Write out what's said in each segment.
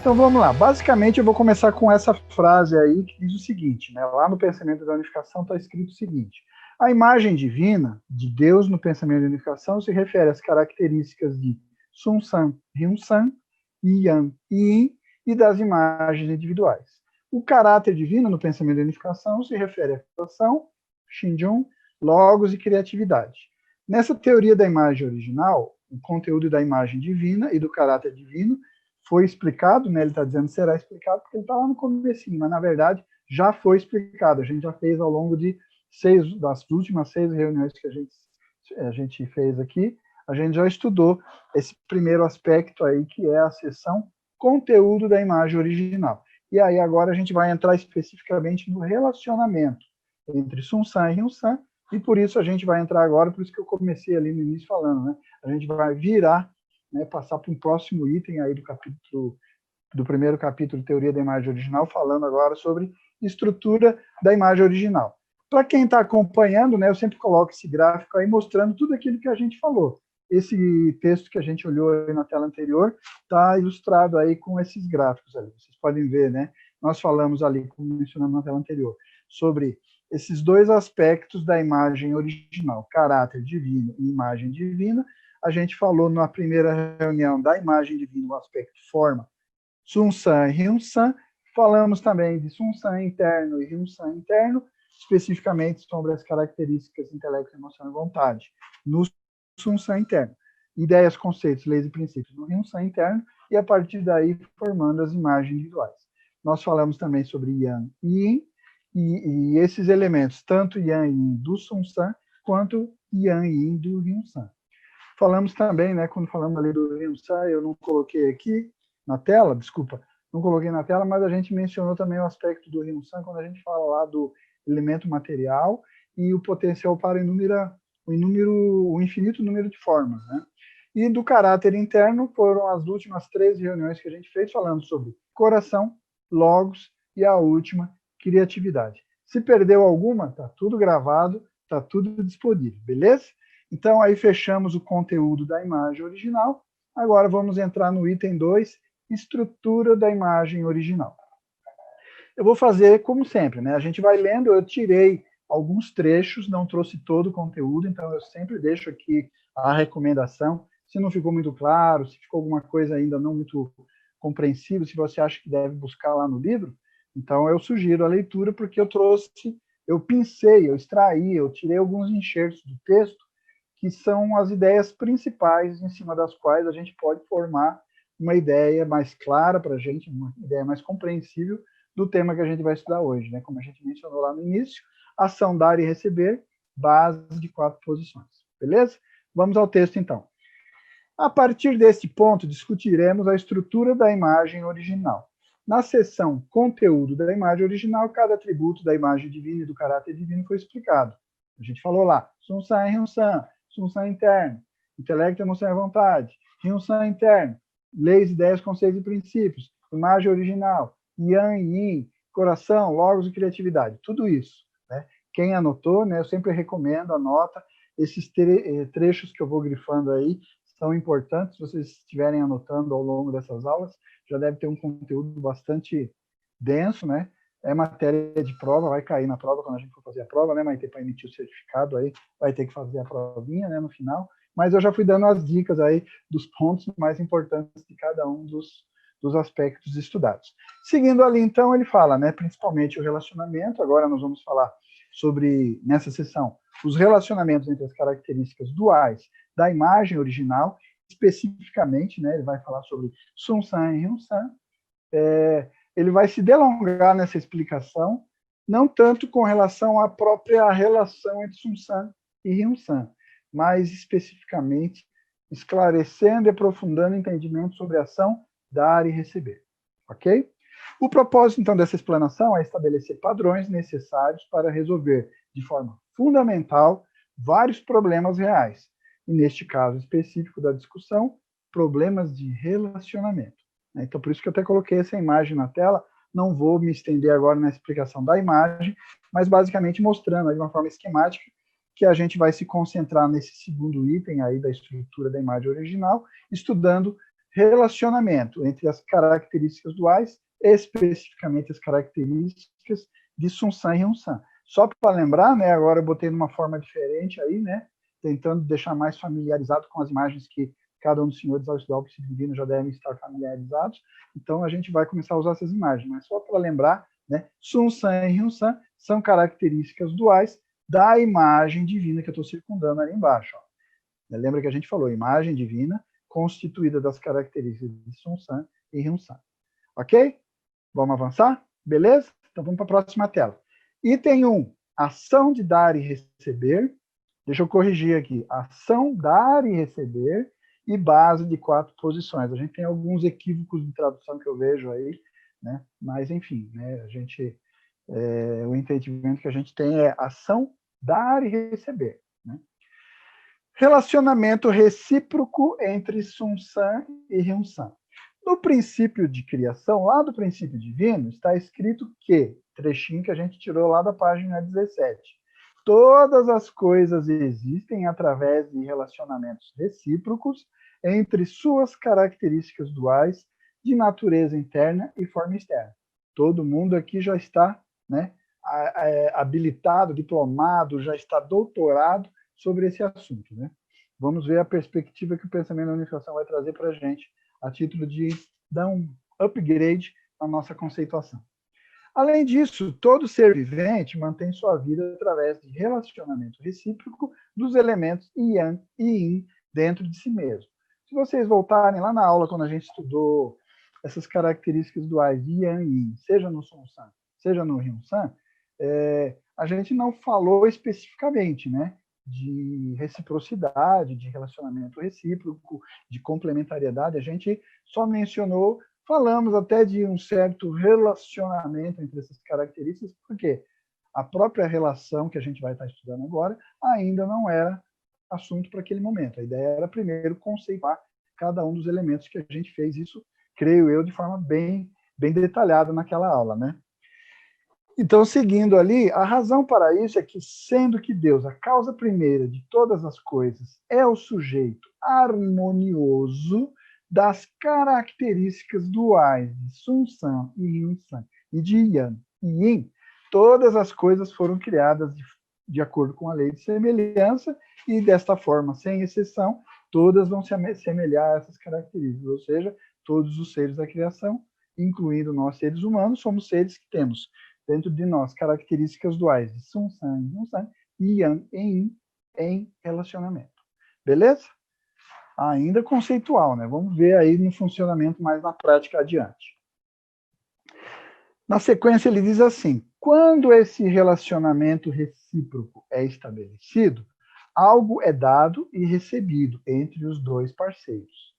Então vamos lá. Basicamente eu vou começar com essa frase aí que diz o seguinte, né? Lá no pensamento da unificação está escrito o seguinte: a imagem divina de Deus no pensamento da unificação se refere às características de Sun San, Hyun San, Yang e Yin e das imagens individuais. O caráter divino no pensamento da unificação se refere à criação, Shinjun, logos e criatividade. Nessa teoria da imagem original, o conteúdo da imagem divina e do caráter divino foi explicado, né? Ele está dizendo será explicado porque ele está lá no comecinho, mas na verdade já foi explicado. A gente já fez ao longo das últimas 6 reuniões que a gente fez aqui, a gente já estudou esse primeiro aspecto aí, que é a seção conteúdo da imagem original. E aí agora a gente vai entrar especificamente no relacionamento entre Sun San e Hyun San, e por isso a gente vai entrar agora, por isso que eu comecei ali no início falando, né? A gente vai virar, né, passar para um próximo item aí do primeiro capítulo, Teoria da Imagem Original, falando agora sobre estrutura da imagem original. Para quem está acompanhando, né, eu sempre coloco esse gráfico aí mostrando tudo aquilo que a gente falou. Esse texto que a gente olhou aí na tela anterior está ilustrado aí com esses gráficos ali. Vocês podem ver, né? Nós falamos ali, como mencionamos na tela anterior, sobre esses dois aspectos da imagem original, caráter divino e imagem divina. A gente falou na primeira reunião da imagem divina, o aspecto forma, Sun San e Hyun San. Falamos também de Sun San interno e Hyun San interno, especificamente sobre as características intelecto, emoção e vontade no Sun San interno. Ideias, conceitos, leis e princípios no Hyun San interno, e a partir daí formando as imagens individuais. Nós falamos também sobre Yang e Yin, e esses elementos, tanto Yang e Yin do Sun San, quanto Yang e Yin do Hyun San. Falamos também, né, quando falamos ali do Hyun San, eu não coloquei aqui na tela, desculpa, não coloquei na tela, mas a gente mencionou também o aspecto do Hyun San quando a gente fala lá do elemento material e o potencial para o infinito número de formas, né? E do caráter interno foram as últimas 3 reuniões que a gente fez falando sobre coração, logos e a última, criatividade. Se perdeu alguma, tá tudo gravado, tá tudo disponível, beleza? Então aí fechamos o conteúdo da imagem original. Agora vamos entrar no item 2, estrutura da imagem original. Eu vou fazer como sempre, né? A gente vai lendo, eu tirei alguns trechos, não trouxe todo o conteúdo, então eu sempre deixo aqui a recomendação. Se não ficou muito claro, se ficou alguma coisa ainda não muito compreensível, se você acha que deve buscar lá no livro, então eu sugiro a leitura, porque eu pincei, eu extraí, eu tirei alguns enxertos do texto, que são as ideias principais em cima das quais a gente pode formar uma ideia mais clara para a gente, uma ideia mais compreensível do tema que a gente vai estudar hoje, né? Como a gente mencionou lá no início, ação, dar e receber, base de 4 posições. Beleza? Vamos ao texto, então. A partir deste ponto, discutiremos a estrutura da imagem original. Na seção conteúdo da imagem original, cada atributo da imagem divina e do caráter divino foi explicado. A gente falou lá, Sun San e Hyun San, Sun San interno, intelecto, emoção e vontade, Hyun San interno, leis, ideias, conceitos e princípios, imagem original, Yang e Yin, coração, logos e criatividade, tudo isso, né? Quem anotou, né, eu sempre recomendo, anota, esses trechos que eu vou grifando aí são importantes, se vocês estiverem anotando ao longo dessas aulas, já deve ter um conteúdo bastante denso, né? É matéria de prova, vai cair na prova quando a gente for fazer a prova, né? Vai ter para emitir o certificado aí, vai ter que fazer a provinha, né, no final, mas eu já fui dando as dicas aí dos pontos mais importantes de cada um dos aspectos estudados. Seguindo ali, então, ele fala, né, principalmente o relacionamento. Agora nós vamos falar sobre, nessa sessão, os relacionamentos entre as características duais da imagem original, especificamente, né, ele vai falar sobre Sun San e Hyun San. Ele vai se delongar nessa explicação, não tanto com relação à própria relação entre Sun San e Hyun San, mas especificamente esclarecendo e aprofundando o entendimento sobre a ação, dar e receber. Ok? O propósito, então, dessa explanação é estabelecer padrões necessários para resolver, de forma fundamental, vários problemas reais, e, neste caso específico da discussão, problemas de relacionamento. Então, por isso que eu até coloquei essa imagem na tela. Não vou me estender agora na explicação da imagem, mas basicamente mostrando de uma forma esquemática que a gente vai se concentrar nesse segundo item aí da estrutura da imagem original, estudando relacionamento entre as características duais, especificamente as características de Sun-San e Hyun-San. Só para lembrar, né, agora eu botei de uma forma diferente aí, né, tentando deixar mais familiarizado com as imagens que cada um dos senhores, ao estudar o princípio divino, já devem estar familiarizados. Então, a gente vai começar a usar essas imagens. Mas só para lembrar, né, Sun-San e Hyun-San são características duais da imagem divina que eu estou circundando ali embaixo. Ó. Lembra que a gente falou, imagem divina constituída das características de Sun-San e Hyun-San. Ok? Vamos avançar? Beleza? Então, vamos para a próxima tela. Item 1, ação de dar e receber. Deixa eu corrigir aqui. Ação, dar e receber e base de 4 posições. A gente tem alguns equívocos de tradução que eu vejo aí, né? Mas, enfim, né? O entendimento que a gente tem é ação, dar e receber. Né? Relacionamento recíproco entre Sun-San e Hyun-San. No princípio de criação, lá do princípio divino, está escrito que, trechinho que a gente tirou lá da página 17, todas as coisas existem através de relacionamentos recíprocos entre suas características duais de natureza interna e forma externa. Todo mundo aqui já está, né, habilitado, diplomado, já está doutorado sobre esse assunto. Né? Vamos ver a perspectiva que o pensamento da unificação vai trazer para a gente, a título de dar um upgrade na nossa conceituação. Além disso, todo ser vivente mantém sua vida através de relacionamento recíproco dos elementos Yang e Yin dentro de si mesmo. Se vocês voltarem lá na aula, quando a gente estudou essas características duais de Yang e Yin, seja no Sun-San, seja no Hyun-San, a gente não falou especificamente, né, de reciprocidade, de relacionamento recíproco, de complementariedade, a gente só mencionou, falamos até de um certo relacionamento entre essas características, porque a própria relação que a gente vai estar estudando agora ainda não era assunto para aquele momento. A ideia era primeiro conceituar cada um dos elementos que a gente fez isso, creio eu, de forma bem detalhada naquela aula, né? Então, seguindo ali, a razão para isso é que, sendo que Deus, a causa primeira de todas as coisas, é o sujeito harmonioso das características duais de Sun-San e Hyun-San e de Yang e Yin, todas as coisas foram criadas de acordo com a lei de semelhança e, desta forma, sem exceção, todas vão se semelhar a essas características, ou seja, todos os seres da criação, incluindo nós seres humanos, somos seres que temos dentro de nós características duais de Sun-San e Hyun-San e Yang e Yin em relacionamento. Beleza? Ainda conceitual, né? Vamos ver aí no funcionamento mais na prática adiante. Na sequência, ele diz assim, quando esse relacionamento recíproco é estabelecido, algo é dado e recebido entre os dois parceiros.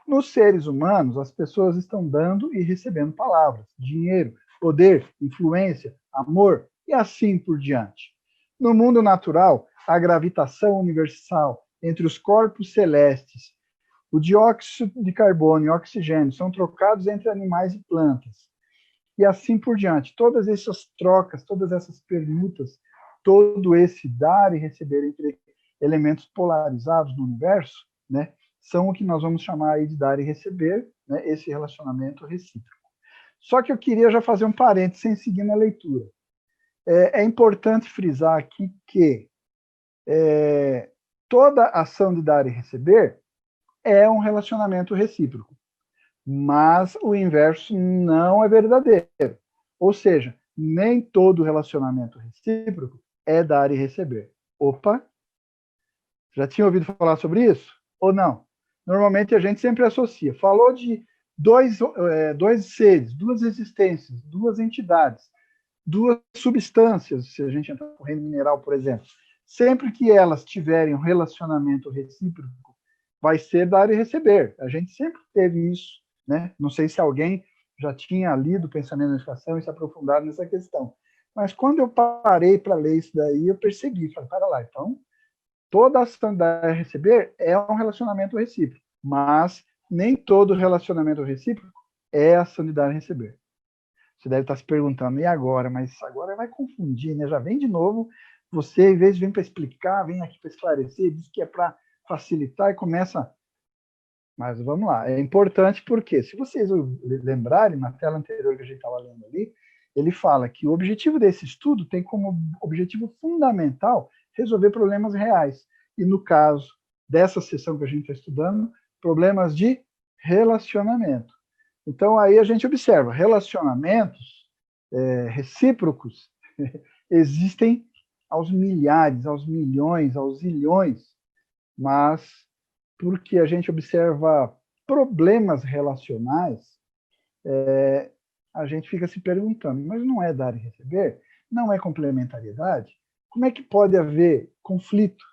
Nos seres humanos, as pessoas estão dando e recebendo palavras, dinheiro, poder, influência, amor e assim por diante. No mundo natural, a gravitação universal entre os corpos celestes, o dióxido de carbono e o oxigênio são trocados entre animais e plantas. E assim por diante. Todas essas trocas, todas essas permutas, todo esse dar e receber entre elementos polarizados no universo, né, são o que nós vamos chamar aí de dar e receber, né, esse relacionamento recíproco. Só que eu queria já fazer um parênteses sem seguir na leitura. É importante frisar aqui que toda ação de dar e receber é um relacionamento recíproco, mas o inverso não é verdadeiro. Ou seja, nem todo relacionamento recíproco é dar e receber. Opa! Já tinha ouvido falar sobre isso? Ou não? Normalmente a gente sempre associa. Falou de dois seres, duas existências, duas entidades, duas substâncias, se a gente entrar no reino mineral, por exemplo. Sempre que elas tiverem um relacionamento recíproco, vai ser dar e receber. A gente sempre teve isso, né? Não sei se alguém já tinha lido o Pensamento da Unificação e se aprofundado nessa questão. Mas quando eu parei para ler isso daí, eu percebi, falei, para lá, então, toda ação de dar e receber é um relacionamento recíproco, mas nem todo relacionamento recíproco é ação de dar e receber. Você deve estar se perguntando, e agora? Mas agora vai confundir, né? Já vem de novo, você, em vez de vir para explicar, vem aqui para esclarecer, diz que é para facilitar e começa Mas vamos lá, é importante porque, se vocês lembrarem, na tela anterior que a gente estava lendo ali, ele fala que o objetivo desse estudo tem como objetivo fundamental resolver problemas reais. E no caso dessa sessão que a gente está estudando, problemas de relacionamento. Então aí a gente observa, relacionamentos recíprocos existem aos milhares, aos milhões, aos zilhões, mas porque a gente observa problemas relacionais, a gente fica se perguntando, mas não é dar e receber? Não é complementariedade? Como é que pode haver conflito?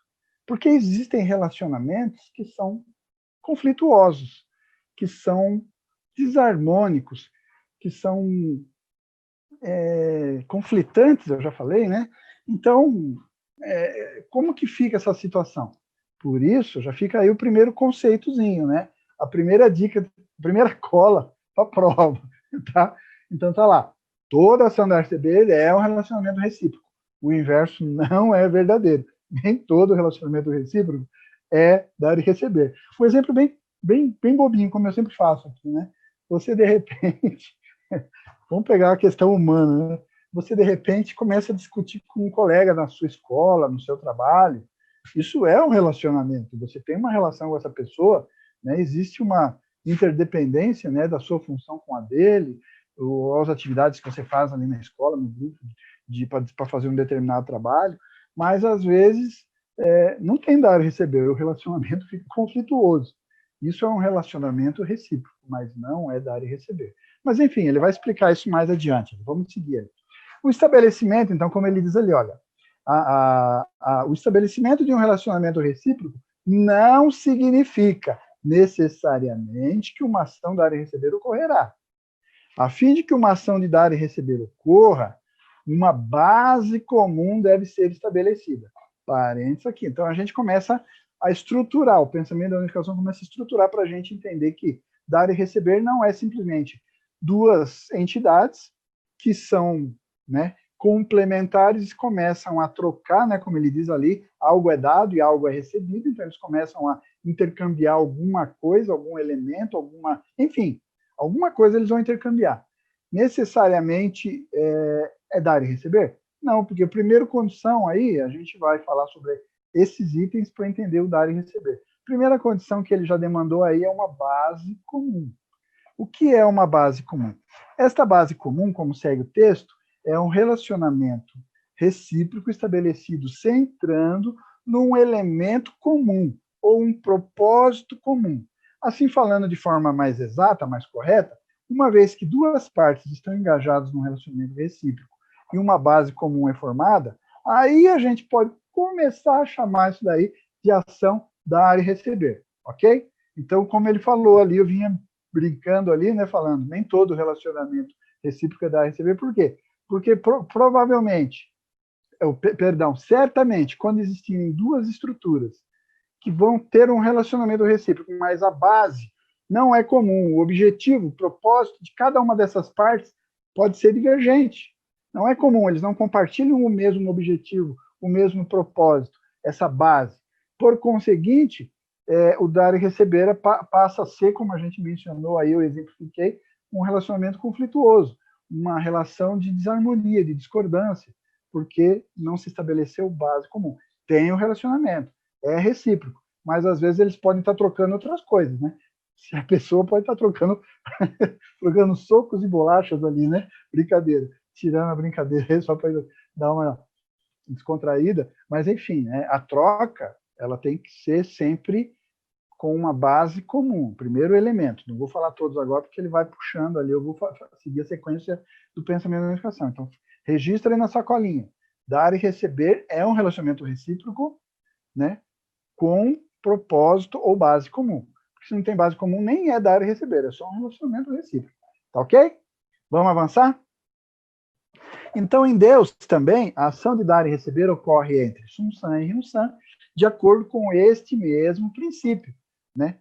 Porque existem relacionamentos que são conflituosos, que são desarmônicos, que são conflitantes, eu já falei, né? Então, como que fica essa situação? Por isso, já fica aí o primeiro conceitozinho, né? A primeira dica, a primeira cola para a prova, tá? Então tá lá. Toda ação da RCB é um relacionamento recíproco. O inverso não é verdadeiro. Nem todo relacionamento recíproco é dar e receber. Um exemplo bem bobinho, como eu sempre faço aqui, né? Você, de repente, vamos pegar a questão humana, né? Você, de repente, começa a discutir com um colega na sua escola, no seu trabalho. Isso é um relacionamento. Você tem uma relação com essa pessoa, né? Existe uma interdependência, né, da sua função com a dele, ou as atividades que você faz ali na escola, no grupo, para fazer um determinado trabalho, mas, às vezes, não tem dar e receber. O relacionamento fica conflituoso. Isso é um relacionamento recíproco, mas não é dar e receber. Mas, enfim, ele vai explicar isso mais adiante. Vamos seguir aí. O estabelecimento, então, como ele diz ali, olha, o estabelecimento de um relacionamento recíproco não significa necessariamente que uma ação dar e receber ocorrerá. A fim de que uma ação de dar e receber ocorra, uma base comum deve ser estabelecida. Parênteses aqui. Então, a gente começa a estruturar, o pensamento da unificação começa a estruturar para a gente entender que dar e receber não é simplesmente duas entidades que são, né, complementares e começam a trocar, né, como ele diz ali, algo é dado e algo é recebido, então eles começam a intercambiar alguma coisa, algum elemento, enfim, alguma coisa eles vão intercambiar. Necessariamente é dar e receber? Não, porque a primeira condição aí, a gente vai falar sobre esses itens para entender o dar e receber. Primeira condição que ele já demandou aí é uma base comum. O que é uma base comum? Esta base comum, como segue o texto, é um relacionamento recíproco estabelecido centrando num elemento comum ou um propósito comum. Assim, falando de forma mais exata, mais correta, uma vez que duas partes estão engajadas num relacionamento recíproco e uma base comum é formada, aí a gente pode começar a chamar isso daí de ação dar e receber, ok? Então, como ele falou ali, eu vinha brincando ali, né, falando, nem todo relacionamento recíproco é dar e receber, por quê? Porque provavelmente, certamente, quando existirem duas estruturas que vão ter um relacionamento recíproco, mas a base não é comum, o objetivo, o propósito de cada uma dessas partes pode ser divergente. Não é comum, eles não compartilham o mesmo objetivo, o mesmo propósito, essa base. Por conseguinte, o dar e receber passa a ser, como a gente mencionou aí, eu exemplifiquei, um relacionamento conflituoso, uma relação de desarmonia, de discordância, porque não se estabeleceu base comum. Tem um relacionamento, é recíproco, mas às vezes eles podem estar trocando outras coisas, né? Se a pessoa pode estar trocando socos e bolachas ali, né? Brincadeira, tirando a brincadeira só para dar uma descontraída, mas enfim, né? A troca ela tem que ser sempre com uma base comum, primeiro elemento. Não vou falar todos agora porque ele vai puxando ali, eu vou seguir a sequência do pensamento da unificação. Então, registra aí na sacolinha. Dar e receber é um relacionamento recíproco, né, com propósito ou base comum. Porque se não tem base comum, nem é dar e receber, é só um relacionamento recíproco. Tá ok? Vamos avançar? Então, em Deus também, a ação de dar e receber ocorre entre Sum San e Ryun San, de acordo com este mesmo princípio, né?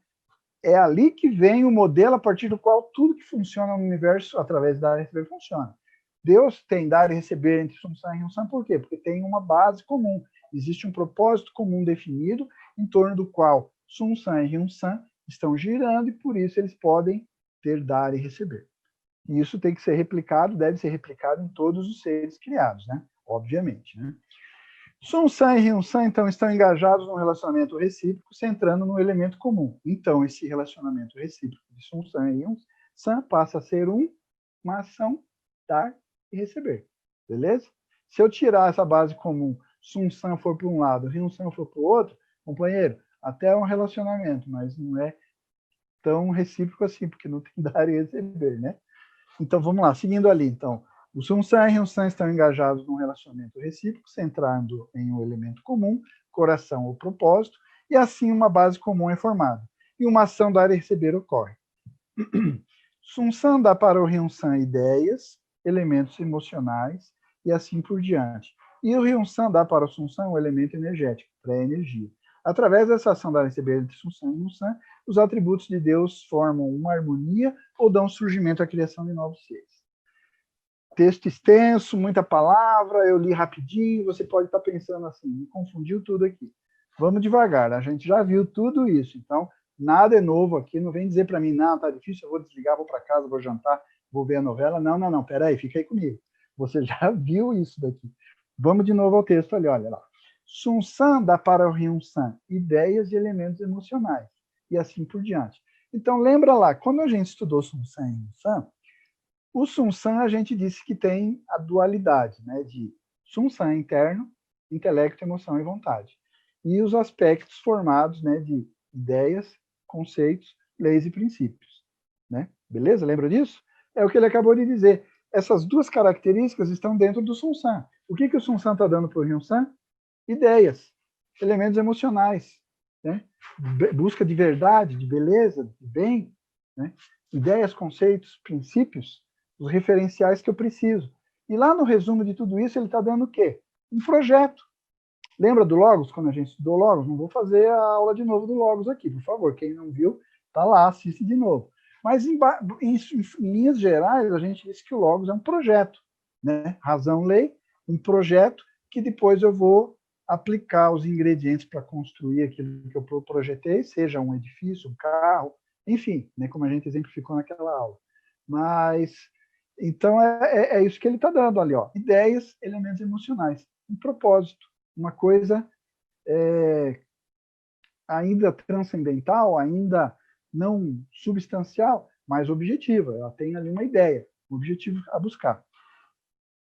É ali que vem o modelo a partir do qual tudo que funciona no universo através de dar e receber funciona. Deus tem dar e receber entre Sum San e Ryun San, por quê? Porque tem uma base comum, existe um propósito comum definido em torno do qual Sum San e Ryun San estão girando e por isso eles podem ter, dar e receber. E isso tem que ser replicado, deve ser replicado em todos os seres criados, né? Obviamente, né? Sun-san e Hyun-san, então, estão engajados num relacionamento recíproco, centrando no elemento comum. Então, esse relacionamento recíproco de Sun-san e Hyun-san passa a ser uma ação dar e receber. Beleza? Se eu tirar essa base comum, Sun-san for para um lado, Hyun-san for para o outro, companheiro, até é um relacionamento, mas não é tão recíproco assim, porque não tem dar e receber, né? Então, vamos lá, seguindo ali, então. O Sun-san e Hyun-san estão engajados num relacionamento recíproco, centrando em um elemento comum, coração ou propósito, e assim uma base comum é formada. E uma ação dar e receber ocorre. Sun-san dá para o Hyun-san ideias, elementos emocionais, e assim por diante. E o Hyun-san dá para o Sun-san um elemento energético, pré-energia. Através dessa ação dar e receber entre Sun-san e Hyun-san, os atributos de Deus formam uma harmonia ou dão surgimento à criação de novos seres. Texto extenso, muita palavra, eu li rapidinho, você pode estar pensando assim, me confundiu tudo aqui. Vamos devagar, a gente já viu tudo isso, então nada é novo aqui, não vem dizer para mim, não, tá difícil, eu vou desligar, vou para casa, vou jantar, vou ver a novela. Não, peraí, fica aí comigo. Você já viu isso daqui. Vamos de novo ao texto ali, olha lá. Sun-san dá para o Hyun-san ideias e elementos emocionais, e assim por diante. Então lembra lá, quando a gente estudou Sun-san e Hyun-san, o Sun-san, a gente disse que tem a dualidade, né, de Sun-san interno, intelecto, emoção e vontade. E os aspectos formados, né, de ideias, conceitos, leis e princípios. Né? Beleza? Lembra disso? É o que ele acabou de dizer. Essas duas características estão dentro do Sun-san. O que o Sun-san está dando para o Hyun-san? Ideias, elementos emocionais. Né? Busca de verdade, de beleza, de bem. Né? Ideias, conceitos, princípios, os referenciais que eu preciso. E lá no resumo de tudo isso, ele está dando o quê? Um projeto. Lembra do Logos, quando a gente estudou Logos? Não vou fazer a aula de novo do Logos aqui, por favor. Quem não viu, tá lá, assiste de novo. Mas, em linhas gerais, a gente disse que o Logos é um projeto. Né? Razão, lei, um projeto que depois eu vou aplicar os ingredientes para construir aquilo que eu projetei, seja um edifício, um carro, enfim, né, como a gente exemplificou naquela aula. Mas... Então, é isso que ele está dando ali, ó. Ideias, elementos emocionais. Um propósito, uma coisa ainda transcendental, ainda não substancial, mas objetiva. Ela tem ali uma ideia, um objetivo a buscar.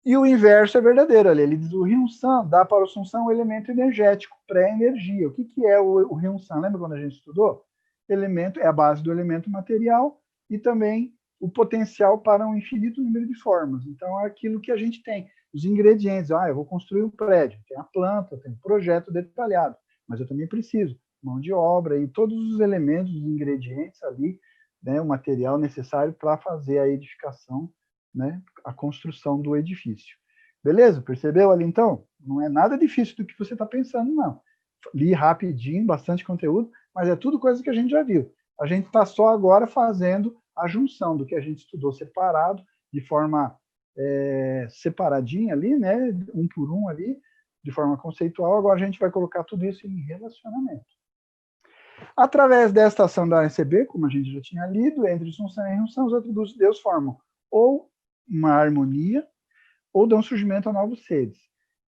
E o inverso é verdadeiro ali. Ele diz o Hyun-san dá para o Sun-san um elemento energético, pré-energia. O que é o Hyun-san? Lembra quando a gente estudou? Elemento é a base do elemento material e também o potencial para um infinito número de formas. Então, é aquilo que a gente tem, os ingredientes. Eu vou construir um prédio, tem a planta, tem um projeto detalhado, mas eu também preciso mão de obra e todos os elementos, os ingredientes ali, né, o material necessário para fazer a edificação, né, a construção do edifício. Beleza? Percebeu ali, então? Não é nada difícil do que você está pensando, não. Li rapidinho, bastante conteúdo, mas é tudo coisa que a gente já viu. A gente está só agora fazendo a junção do que a gente estudou separado, de forma separadinha ali, né, um por um ali, de forma conceitual. Agora a gente vai colocar tudo isso em relacionamento. Através desta ação da ACB, como a gente já tinha lido, entre Sun-san e Hyun-san, os atributos de Deus formam ou uma harmonia, ou dão surgimento a novos seres.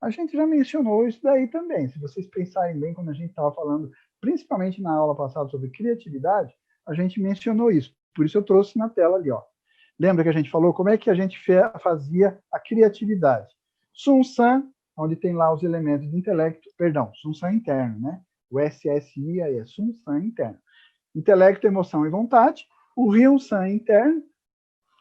A gente já mencionou isso daí também. Se vocês pensarem bem, quando a gente estava falando, principalmente na aula passada sobre criatividade, a gente mencionou isso. Por isso eu trouxe na tela ali, ó. Lembra que a gente falou como é que a gente fazia a criatividade? Sun-san, onde tem lá os elementos de intelecto, Sun-san interno, né? O SSI aí é Sun-san interno. Intelecto, emoção e vontade. O Hyun-san interno,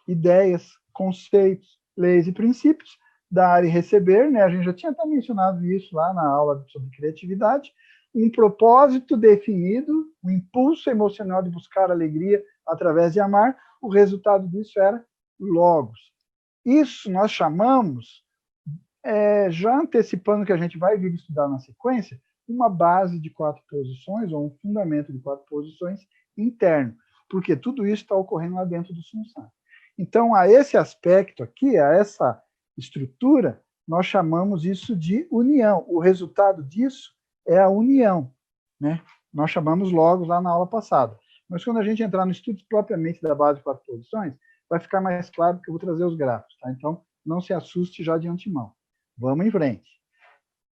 ideias, conceitos, leis e princípios. Dar e receber, né? A gente já tinha até mencionado isso lá na aula sobre criatividade. Um propósito definido, um impulso emocional de buscar alegria através de amar. O resultado disso era logos. Isso nós chamamos, já antecipando que a gente vai vir estudar na sequência, uma base de 4 posições, ou um fundamento de 4 posições interno, porque tudo isso está ocorrendo lá dentro do Sun-san. Então, a esse aspecto aqui, a essa estrutura, nós chamamos isso de união. O resultado disso é a união, né? Nós chamamos logos lá na aula passada. Mas quando a gente entrar no estudo propriamente da base de 4 posições, vai ficar mais claro que eu vou trazer os gráficos, tá? Então, não se assuste já de antemão. Vamos em frente.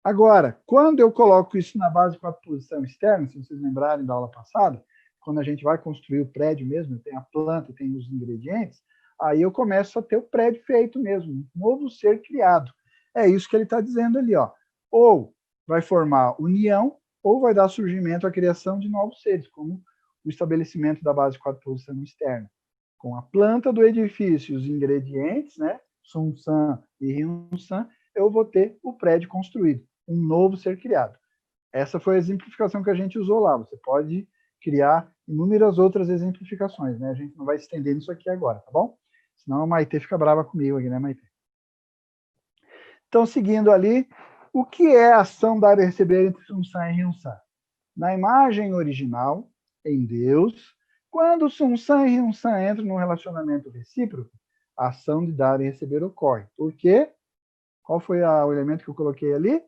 Agora, quando eu coloco isso na base de 4 posição externa, se vocês lembrarem da aula passada, quando a gente vai construir o prédio mesmo, tem a planta, tem os ingredientes, aí eu começo a ter o prédio feito mesmo, um novo ser criado. É isso que ele está dizendo ali, ó. Ou vai formar união, ou vai dar surgimento à criação de novos seres, como o estabelecimento da base de 4 posição externa. Com a planta do edifício, os ingredientes, né, Sun-san e Ryun-san, eu vou ter o prédio construído, um novo ser criado. Essa foi a exemplificação que a gente usou lá. Você pode criar inúmeras outras exemplificações, né? A gente não vai estender nisso aqui agora, tá bom? Senão a Maitê fica brava comigo aqui, né, Maitê? Então, seguindo ali, o que é a ação dar e receber entre Sun-san e Ryun-san? Na imagem original, em Deus, quando Sun-san e Ryun-san entram num relacionamento recíproco, a ação de dar e receber ocorre. Por quê? Qual foi o elemento que eu coloquei ali?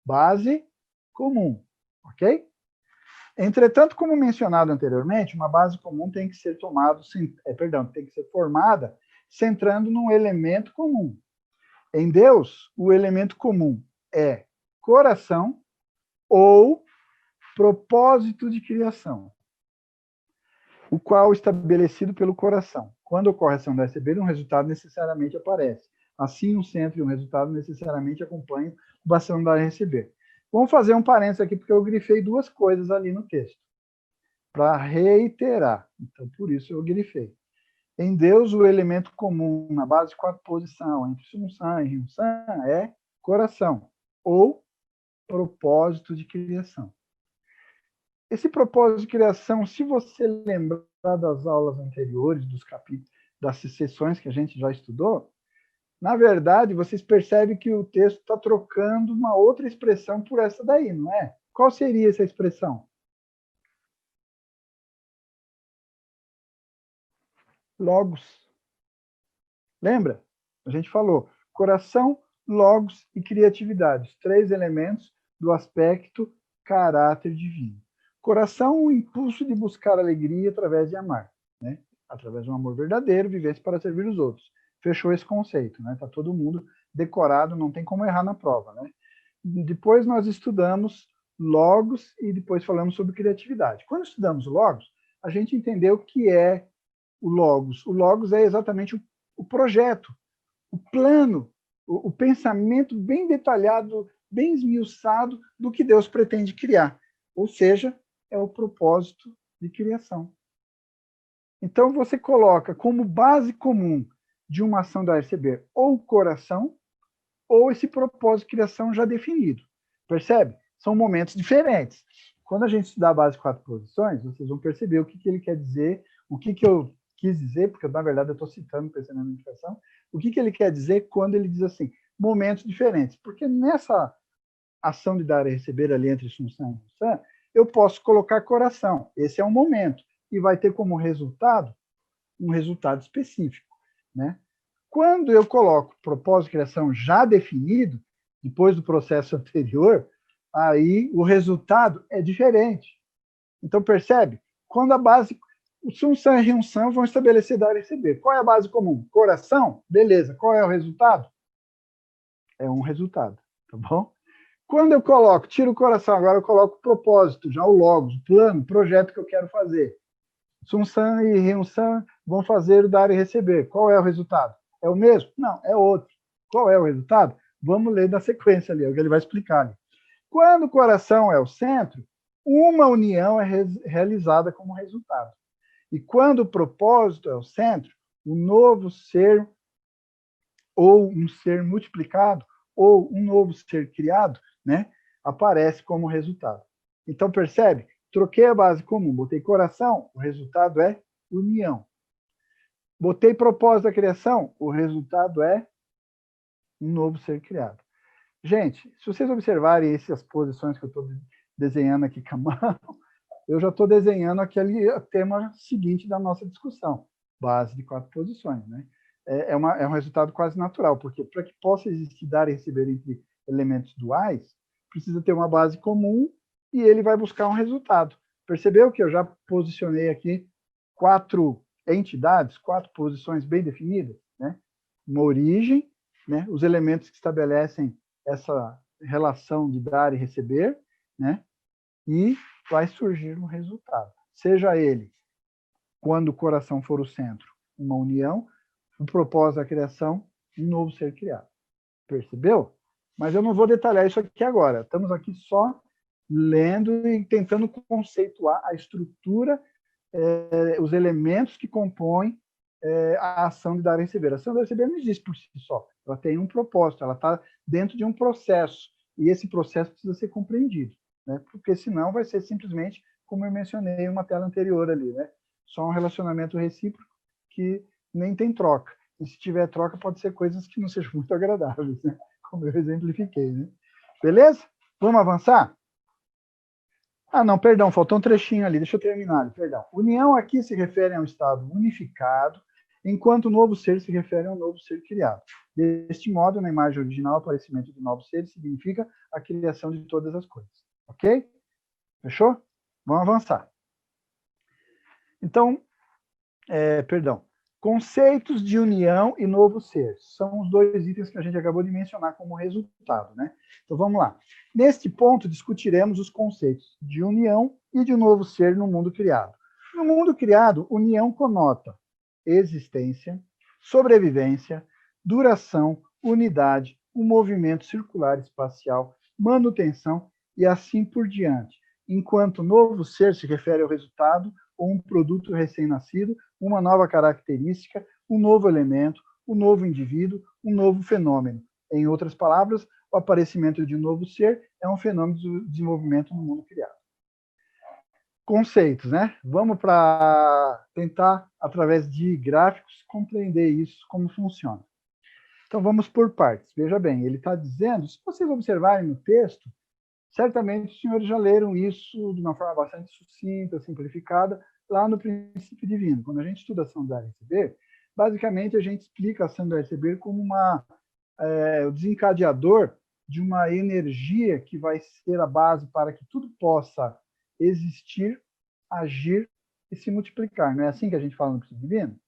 Base comum, ok? Entretanto, como mencionado anteriormente, uma base comum tem que ser tem que ser formada centrando num elemento comum. Em Deus, o elemento comum é coração ou propósito de criação, o qual é estabelecido pelo coração. Quando ocorre a ação da receber, um resultado necessariamente aparece. Assim, um centro e um resultado necessariamente acompanham a ação da receber. Vamos fazer um parênteses aqui, porque eu grifei duas coisas ali no texto, para reiterar. Então, por isso eu grifei. Em Deus, o elemento comum na base de 4 posição entre Sun-san e Ryun-san é coração, ou propósito de criação. Esse propósito de criação, se você lembrar das aulas anteriores, dos capítulos, das sessões que a gente já estudou, na verdade, vocês percebem que o texto está trocando uma outra expressão por essa daí, não é? Qual seria essa expressão? Logos. Lembra? A gente falou coração, logos e criatividade, os 3 elementos do aspecto caráter divino. Coração, o impulso de buscar alegria através de amar, né? Através de um amor verdadeiro, viver para servir os outros. Fechou esse conceito, né? Tá todo mundo decorado, não tem como errar na prova, né? Depois nós estudamos logos e depois falamos sobre criatividade. Quando estudamos logos, a gente entendeu o que é o logos. O logos é exatamente o projeto, o plano, o pensamento bem detalhado, bem esmiuçado do que Deus pretende criar. Ou seja, é o propósito de criação. Então, você coloca como base comum de uma ação da receber ou o coração, ou esse propósito de criação já definido. Percebe? São momentos diferentes. Quando a gente estudar a base de 4 posições, vocês vão perceber o que ele quer dizer, o que eu quis dizer, porque na verdade eu estou citando o pensamento de unificação, o que ele quer dizer quando ele diz assim, momentos diferentes. Porque nessa ação de dar e receber ali entre Sun-san e Ryun-san, eu posso colocar coração. Esse é um momento. E vai ter como resultado um resultado específico, né? Quando eu coloco propósito de criação já definido, depois do processo anterior, aí o resultado é diferente. Então, percebe? Quando a base... O Sun-san e Ryun-san vão estabelecer dar e receber. Qual é a base comum? Coração? Beleza. Qual é o resultado? É um resultado, tá bom? Quando eu coloco, tiro o coração, agora eu coloco o propósito, já o logos, o plano, o projeto que eu quero fazer. Sun-san e Ryun-san vão fazer o dar e receber. Qual é o resultado? É o mesmo? Não, é outro. Qual é o resultado? Vamos ler na sequência ali, é o que ele vai explicar ali. Quando o coração é o centro, uma união é realizada como resultado. E quando o propósito é o centro, o novo ser, ou um ser multiplicado, ou um novo ser criado, né, aparece como resultado. Então, percebe? Troquei a base comum, botei coração, o resultado é união. Botei propósito da criação, o resultado é um novo ser criado. Gente, se vocês observarem essas posições que eu estou desenhando aqui com a mão, eu já estou desenhando aquele tema seguinte da nossa discussão, base de 4 posições, né? É um resultado quase natural, porque para que possa existir dar e receber entre elementos duais, precisa ter uma base comum e ele vai buscar um resultado. Percebeu que eu já posicionei aqui 4 entidades, 4 posições bem definidas, né? Uma origem, né? Os elementos que estabelecem essa relação de dar e receber, né? E vai surgir um resultado. Seja ele, quando o coração for o centro, uma união, o propósito da criação, um novo ser criado. Percebeu? Mas eu não vou detalhar isso aqui agora. Estamos aqui só lendo e tentando conceituar a estrutura, os elementos que compõem a ação de dar e receber. A ação de dar e receber não existe por si só. Ela tem um propósito, ela está dentro de um processo. E esse processo precisa ser compreendido, né? Porque senão vai ser simplesmente, como eu mencionei em uma tela anterior ali, né? Só um relacionamento recíproco que nem tem troca. E se tiver troca, pode ser coisas que não sejam muito agradáveis, né? Como eu exemplifiquei, né? Beleza? Vamos avançar? Ah, não, perdão, faltou um trechinho ali, deixa eu terminar, perdão. União aqui se refere a um estado unificado, enquanto o novo ser se refere a um novo ser criado. Deste modo, na imagem original, o aparecimento de novos seres significa a criação de todas as coisas. Ok? Fechou? Vamos avançar. Então, perdão. Conceitos de união e novo ser. São os 2 itens que a gente acabou de mencionar como resultado, né? Então, vamos lá. Neste ponto, discutiremos os conceitos de união e de novo ser no mundo criado. No mundo criado, união conota existência, sobrevivência, duração, unidade, um movimento circular espacial, manutenção e assim por diante. Enquanto novo ser se refere ao resultado ou um produto recém-nascido, uma nova característica, um novo elemento, um novo indivíduo, um novo fenômeno. Em outras palavras, o aparecimento de um novo ser é um fenômeno de desenvolvimento no mundo criado. Conceitos, né? Vamos para tentar, através de gráficos, compreender isso, como funciona. Então, vamos por partes. Veja bem, ele está dizendo, se vocês observarem no texto, certamente os senhores já leram isso de uma forma bastante sucinta, simplificada, lá no princípio divino. Quando a gente estuda a ação do dar e receber, basicamente a gente explica a ação do dar e receber como o desencadeador de uma energia que vai ser a base para que tudo possa existir, agir e se multiplicar. Não é assim que a gente fala no princípio divino?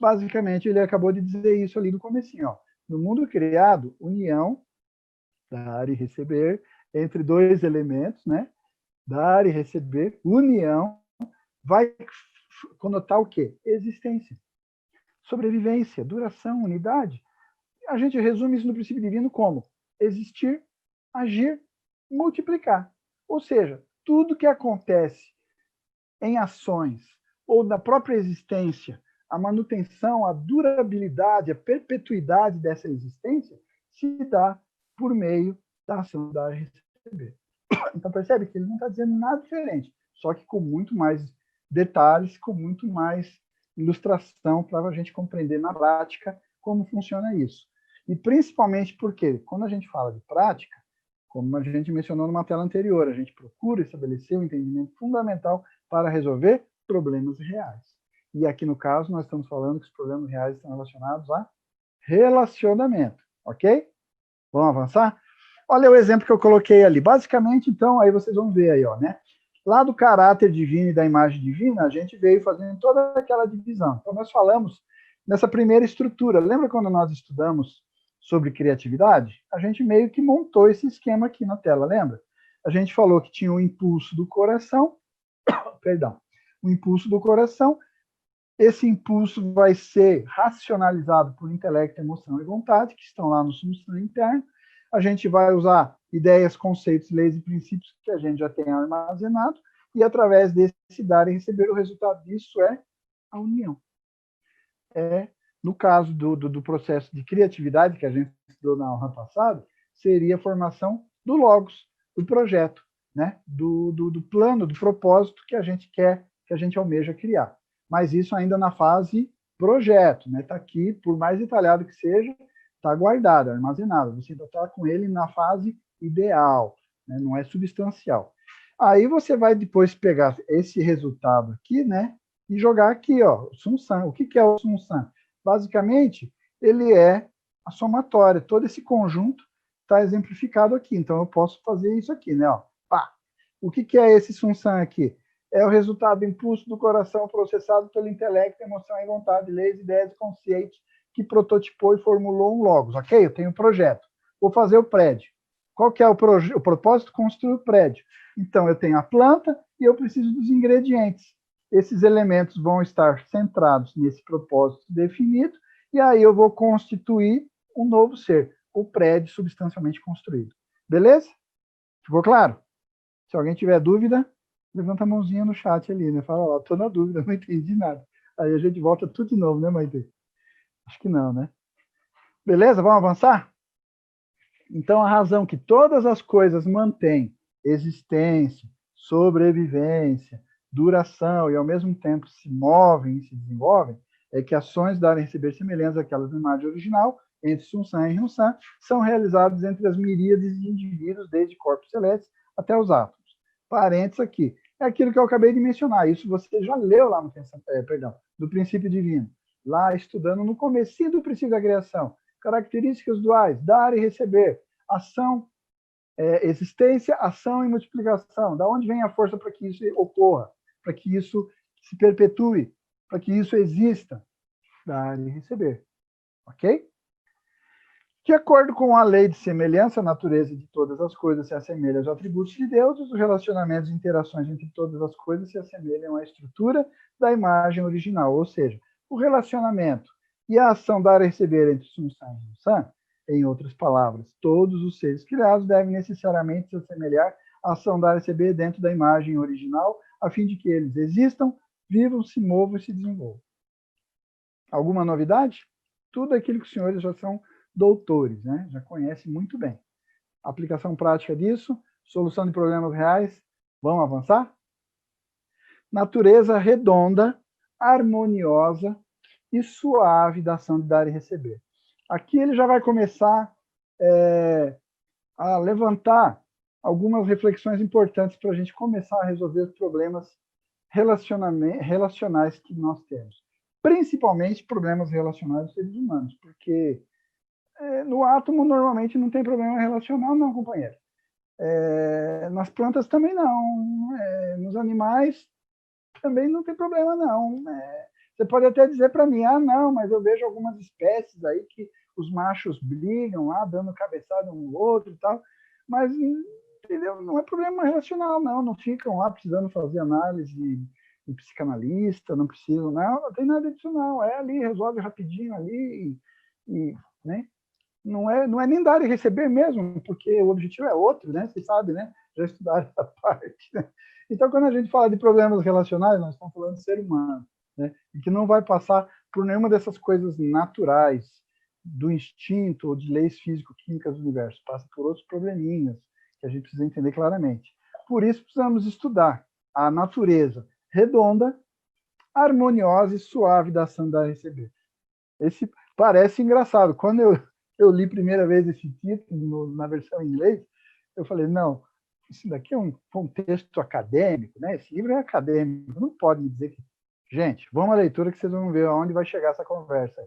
Basicamente, ele acabou de dizer isso ali no comecinho. Ó. No mundo criado, união, dar e receber, entre 2 elementos, né? Dar e receber, união, vai conotar o quê? Existência, sobrevivência, duração, unidade. A gente resume isso no princípio divino como existir, agir, multiplicar. Ou seja, tudo que acontece em ações ou na própria existência, a manutenção, a durabilidade, a perpetuidade dessa existência se dá por meio da ação dar e receber. Então percebe que ele não está dizendo nada diferente, só que com muito mais detalhes, com muito mais ilustração para a gente compreender na prática como funciona isso. E principalmente porque, quando a gente fala de prática, como a gente mencionou numa tela anterior, a gente procura estabelecer um entendimento fundamental para resolver problemas reais. E aqui, no caso, nós estamos falando que os problemas reais estão relacionados a relacionamento, ok? Vamos avançar? Olha o exemplo que eu coloquei ali. Basicamente, então, aí vocês vão ver aí, ó, né? Lá do caráter divino e da imagem divina, a gente veio fazendo toda aquela divisão. Então, nós falamos nessa primeira estrutura. Lembra quando nós estudamos sobre criatividade? A gente meio que montou esse esquema aqui na tela, lembra? A gente falou que tinha o impulso do coração, perdão, o impulso do coração. Esse impulso vai ser racionalizado por intelecto, emoção e vontade, que estão lá no substância interno. A gente vai usar ideias, conceitos, leis e princípios que a gente já tem armazenado, e através desse dar e receber, o resultado disso é a união. No caso do processo de criatividade, que a gente estudou na aula passada, seria a formação do logos, do projeto, né? do plano, do propósito que a gente quer, que a gente almeja criar. Mas isso ainda na fase projeto, né? Está aqui, por mais detalhado que seja, está guardado, armazenado. Você ainda está com ele na fase ideal, né? Não é substancial. Aí você vai depois pegar esse resultado aqui, né? E jogar aqui, ó, Sun-San. O que é o Sun-San? Basicamente, ele é a somatória. Todo esse conjunto está exemplificado aqui. Então, eu posso fazer isso aqui, né? Ó, pá. O que é esse Sun-San aqui? É o resultado do impulso do coração processado pelo intelecto, emoção e vontade, leis, ideias e conceitos que prototipou e formulou um logos. Ok? Eu tenho um projeto. Vou fazer o prédio. Qual que é o propósito? Construir o prédio. Então, eu tenho a planta e eu preciso dos ingredientes. Esses elementos vão estar centrados nesse propósito definido e aí eu vou constituir um novo ser, o prédio substancialmente construído. Beleza? Ficou claro? Se alguém tiver dúvida, levanta a mãozinha no chat ali, né? Fala lá, tô na dúvida, não entendi nada. Aí a gente volta tudo de novo, né, Maite? Acho que não, né? Beleza? Vamos avançar? Então, a razão que todas as coisas mantêm existência, sobrevivência, duração e, ao mesmo tempo, se movem e se desenvolvem, é que ações darem receber semelhantes àquelas da imagem original, entre Sun-San e Ryun-San, são realizadas entre as miríades de indivíduos, desde corpos celestes até os átomos. Parênteses aqui. É aquilo que eu acabei de mencionar. Isso você já leu lá no do princípio divino. Lá, estudando no comecinho do princípio da criação. Características duais, dar e receber. Ação, existência, ação e multiplicação. Da onde vem a força para que isso ocorra? Para que isso se perpetue? Para que isso exista? Dar e receber. Ok? De acordo com a lei de semelhança, a natureza de todas as coisas se assemelha aos atributos de Deus, os relacionamentos e interações entre todas as coisas se assemelham à estrutura da imagem original, ou seja, o relacionamento e a ação dar e receber entre Sun-San e Ryun-San, em outras palavras, todos os seres criados devem necessariamente se assemelhar à ação dar e receber dentro da imagem original, a fim de que eles existam, vivam, se movam e se desenvolvam. Alguma novidade? Tudo aquilo que os senhores já são doutores, né? Já conhecem muito bem. Aplicação prática disso, solução de problemas reais. Vamos avançar? Natureza redonda, harmoniosa e suave da ação de dar e receber. Aqui ele já vai começar a levantar algumas reflexões importantes para a gente começar a resolver os problemas relacionais que nós temos. Principalmente problemas relacionais dos seres humanos, porque no átomo normalmente não tem problema relacional, não, companheiro. Nas plantas também não. Nos animais também não tem problema, não. Você pode até dizer para mim, não, mas eu vejo algumas espécies aí que os machos brigam lá, dando cabeçada um no outro e tal, mas entendeu? Não é problema relacional, não ficam lá precisando fazer análise de psicanalista, não precisam, não tem nada disso, não. É ali, resolve rapidinho ali, né? Não é nem dar e receber mesmo, porque o objetivo é outro, né? Você sabe, né? Já estudaram essa parte. Né? Então, quando a gente fala de problemas relacionais, nós estamos falando de ser humano, né? E que não vai passar por nenhuma dessas coisas naturais, do instinto ou de leis físico-químicas do universo. Passa por outros probleminhas que a gente precisa entender claramente. Por isso, precisamos estudar a natureza redonda, harmoniosa e suave da ação dar e receber. Esse parece engraçado. Quando eu li a primeira vez esse título na versão em inglês, eu falei, não, isso daqui é um contexto acadêmico, né? Esse livro é acadêmico, não pode me dizer que... Gente, vamos à leitura que vocês vão ver aonde vai chegar essa conversa.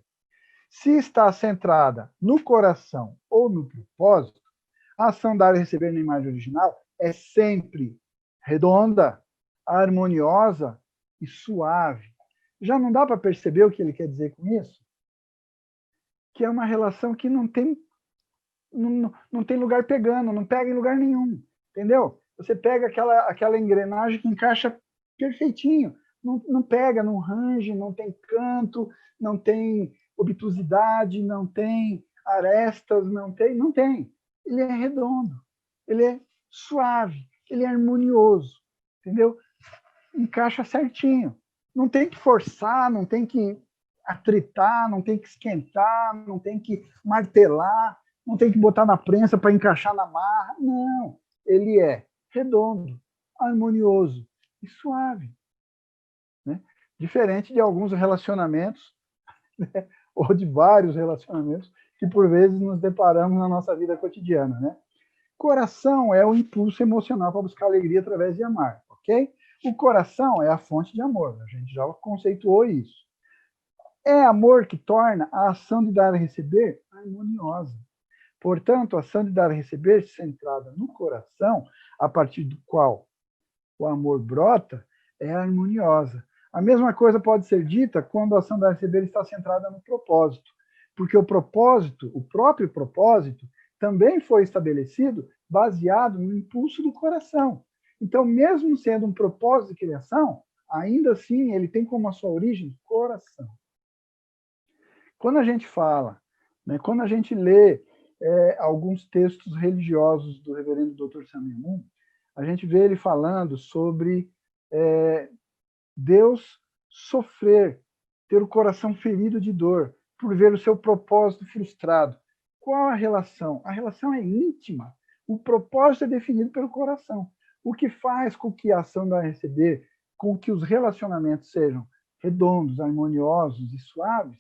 Se está centrada no coração ou no propósito, a ação dar e receber na imagem original é sempre redonda, harmoniosa e suave. Já não dá para perceber o que ele quer dizer com isso? Que é uma relação que não tem lugar pegando, não pega em lugar nenhum, entendeu? Você pega aquela engrenagem que encaixa perfeitinho, não pega, não range, não tem canto, não tem obtusidade, não tem arestas, não tem. Ele é redondo, ele é suave, ele é harmonioso, entendeu? Encaixa certinho. Não tem que forçar, não tem que atritar, não tem que esquentar, não tem que martelar, não tem que botar na prensa para encaixar na marra. Não, ele é redondo, harmonioso e suave. Né? Diferente de alguns relacionamentos, né? Ou de vários relacionamentos, que por vezes nos deparamos na nossa vida cotidiana. Né? Coração é o impulso emocional para buscar alegria através de amar, ok? O coração é a fonte de amor, a gente já conceituou isso. É amor que torna a ação de dar e receber harmoniosa. Portanto, a ação de dar e receber, centrada no coração, a partir do qual o amor brota, é harmoniosa. A mesma coisa pode ser dita quando a ação dar e receber está centrada no propósito, porque o propósito, o próprio propósito, também foi estabelecido baseado no impulso do coração. Então, mesmo sendo um propósito de criação, ainda assim ele tem como a sua origem coração. Quando a gente fala, né, quando a gente lê alguns textos religiosos do reverendo Dr. Samuel Moon, a gente vê ele falando sobre Deus sofrer, ter o coração ferido de dor, por ver o seu propósito frustrado. Qual a relação? A relação é íntima. O propósito é definido pelo coração. O que faz com que a ação da receber, com que os relacionamentos sejam redondos, harmoniosos e suaves,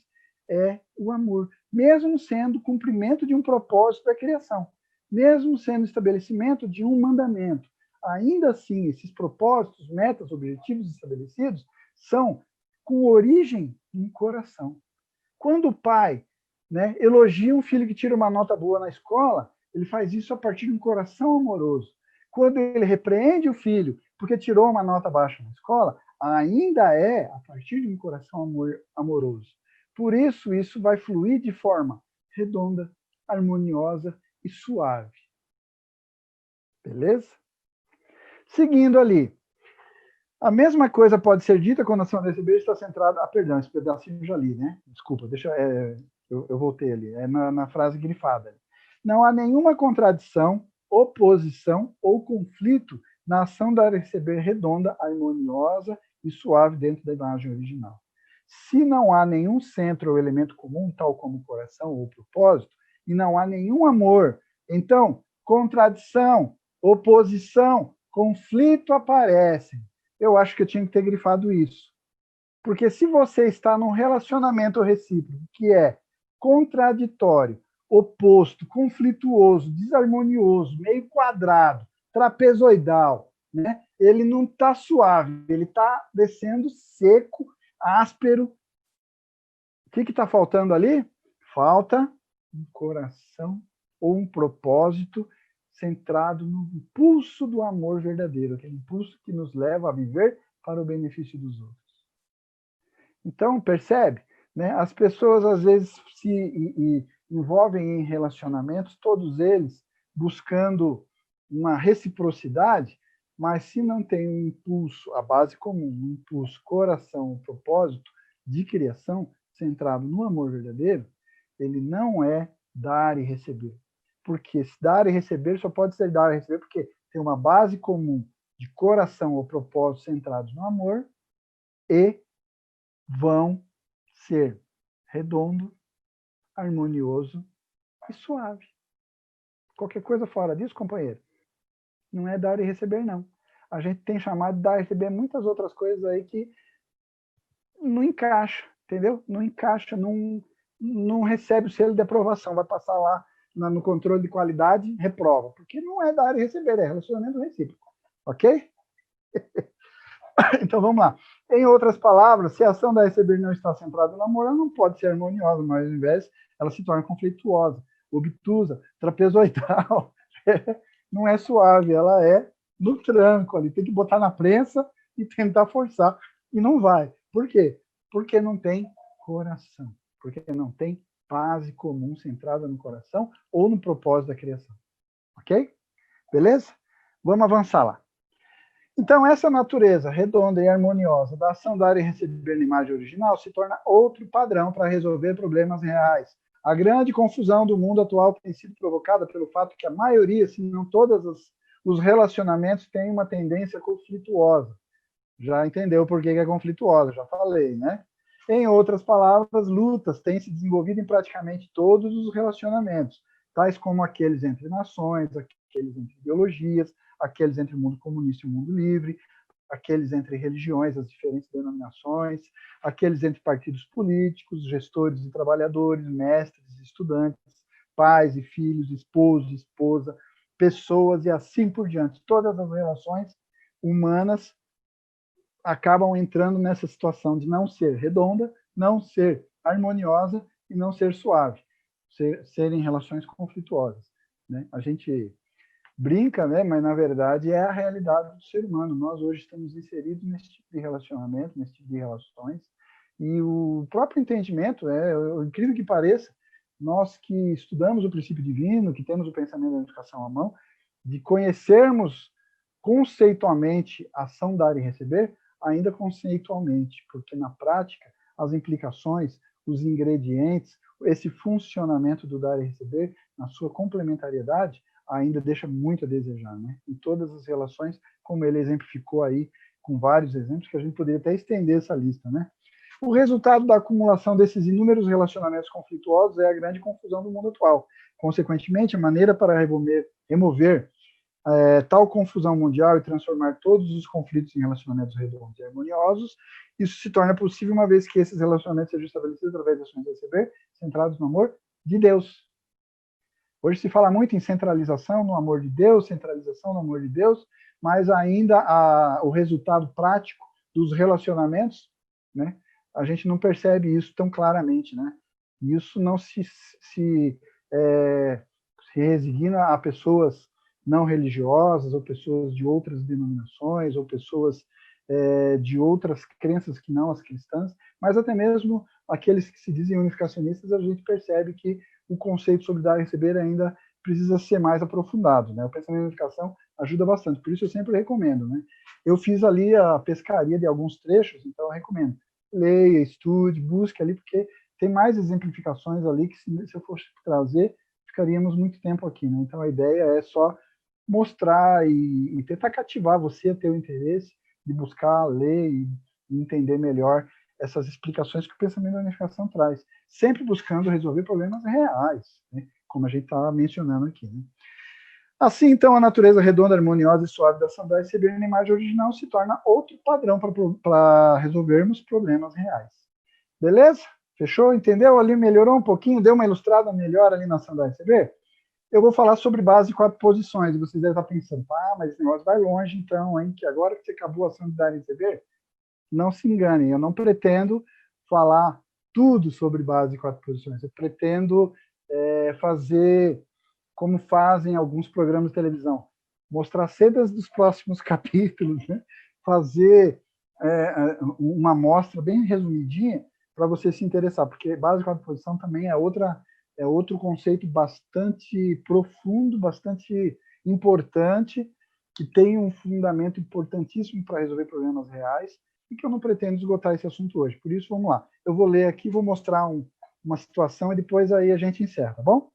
é o amor, mesmo sendo o cumprimento de um propósito da criação, mesmo sendo o estabelecimento de um mandamento. Ainda assim, esses propósitos, metas, objetivos estabelecidos são com origem no coração. Quando o pai, né, elogia um filho que tira uma nota boa na escola, ele faz isso a partir de um coração amoroso. Quando ele repreende o filho porque tirou uma nota baixa na escola, ainda é a partir de um coração amoroso. Por isso, isso vai fluir de forma redonda, harmoniosa e suave. Beleza? Seguindo ali. A mesma coisa pode ser dita quando a ação da receber está centrada... perdão, esse pedacinho eu já li, né? Desculpa, eu voltei ali. É na frase grifada. Não há nenhuma contradição, oposição ou conflito na ação da receber redonda, harmoniosa e suave dentro da imagem original. Se não há nenhum centro ou elemento comum, tal como o coração ou o propósito, e não há nenhum amor, então contradição, oposição, conflito aparecem. Eu acho que eu tinha que ter grifado isso. Porque se você está num relacionamento recíproco que é contraditório, oposto, conflituoso, desarmonioso, meio quadrado, trapezoidal, né? Ele não está suave, ele está descendo seco, áspero. O que está faltando ali? Falta um coração ou um propósito centrado no impulso do amor verdadeiro, aquele impulso que nos leva a viver para o benefício dos outros. Então, percebe? Né? As pessoas, às vezes, se envolvem em relacionamentos, todos eles buscando uma reciprocidade, mas se não tem um impulso, a base comum, um impulso, coração, um propósito de criação centrado no amor verdadeiro, ele não é dar e receber. Porque se dar e receber só pode ser dar e receber porque tem uma base comum de coração ou propósito centrados no amor e vão ser redondo, harmonioso e suave. Qualquer coisa fora disso, companheiro, não é dar e receber, não. A gente tem chamado de dar e receber muitas outras coisas aí que não encaixa, entendeu? Não encaixa, não recebe o selo de aprovação, vai passar lá no controle de qualidade, reprova, porque não é dar e receber, é relacionamento recíproco, ok? Então vamos lá. Em outras palavras, se a ação da receber não está centrada no amor, ela não pode ser harmoniosa, mas ao invés ela se torna conflituosa, obtusa, trapezoidal, não é suave, ela é no tranco ali, tem que botar na prensa e tentar forçar, e não vai. Por quê? Porque não tem coração, porque não tem base comum centrada no coração ou no propósito da criação. Ok? Beleza? Vamos avançar lá. Então, essa natureza redonda e harmoniosa da ação dar e receber na imagem original se torna outro padrão para resolver problemas reais. A grande confusão do mundo atual tem sido provocada pelo fato que a maioria, se não todos os relacionamentos têm uma tendência conflituosa. Já entendeu por que é conflituosa, já falei, né? Em outras palavras, lutas têm se desenvolvido em praticamente todos os relacionamentos, tais como aqueles entre nações, aqueles entre ideologias, aqueles entre o mundo comunista e o mundo livre, aqueles entre religiões, as diferentes denominações, aqueles entre partidos políticos, gestores e trabalhadores, mestres e estudantes, pais e filhos, esposos e esposa, pessoas e assim por diante. Todas as relações humanas acabam entrando nessa situação de não ser redonda, não ser harmoniosa e não ser suave, serem relações conflituosas. Né? A gente brinca, né? Mas na verdade é a realidade do ser humano. Nós hoje estamos inseridos nesse tipo de relacionamento, nesse tipo de relações, e o próprio entendimento, o incrível que pareça, nós que estudamos o princípio divino, que temos o pensamento da unificação à mão, de conhecermos conceitualmente a ação dar e receber, ainda conceitualmente, porque na prática as implicações, os ingredientes, esse funcionamento do dar e receber, na sua complementariedade, ainda deixa muito a desejar, né? Em todas as relações, como ele exemplificou aí, com vários exemplos, que a gente poderia até estender essa lista, né? O resultado da acumulação desses inúmeros relacionamentos conflituosos é a grande confusão do mundo atual. Consequentemente, a maneira para remover tal confusão mundial e transformar todos os conflitos em relacionamentos redondos e harmoniosos, isso se torna possível uma vez que esses relacionamentos sejam estabelecidos através de ações de receber, centrados no amor de Deus. Hoje se fala muito em centralização no amor de Deus, centralização no amor de Deus, mas ainda o resultado prático dos relacionamentos, né, a gente não percebe isso tão claramente, né? Isso não se resigna a pessoas não religiosas, ou pessoas de outras denominações, ou pessoas de outras crenças que não as cristãs, mas até mesmo aqueles que se dizem unificacionistas, a gente percebe que o conceito sobre dar e receber ainda precisa ser mais aprofundado, né? O pensamento de unificação ajuda bastante, por isso eu sempre recomendo, né? Eu fiz ali a pescaria de alguns trechos, então eu recomendo. Leia, estude, busque ali, porque tem mais exemplificações ali que se eu fosse trazer, ficaríamos muito tempo aqui, né? Então a ideia é só mostrar e tentar cativar você a ter o interesse de buscar, ler e entender melhor essas explicações que o pensamento da unificação traz, sempre buscando resolver problemas reais, né? Como a gente está mencionando aqui, né? Assim, então, a natureza redonda, harmoniosa e suave da ação da receber na imagem original se torna outro padrão para resolvermos problemas reais. Beleza? Fechou? Entendeu? Ali melhorou um pouquinho, deu uma ilustrada melhor ali na ação da receber? Eu vou falar sobre base de 4 posições, e vocês devem estar pensando, mas esse negócio vai longe, então, hein, que agora que você acabou a ação de dar e receber, não se enganem, eu não pretendo falar tudo sobre base de 4 posições, eu pretendo fazer como fazem alguns programas de televisão, mostrar cenas dos próximos capítulos, né? Fazer uma amostra bem resumidinha para você se interessar, porque base de 4 posições também é outro conceito bastante profundo, bastante importante, que tem um fundamento importantíssimo para resolver problemas reais, e que eu não pretendo esgotar esse assunto hoje. Por isso, vamos lá. Eu vou ler aqui, vou mostrar uma situação e depois aí a gente encerra, tá bom?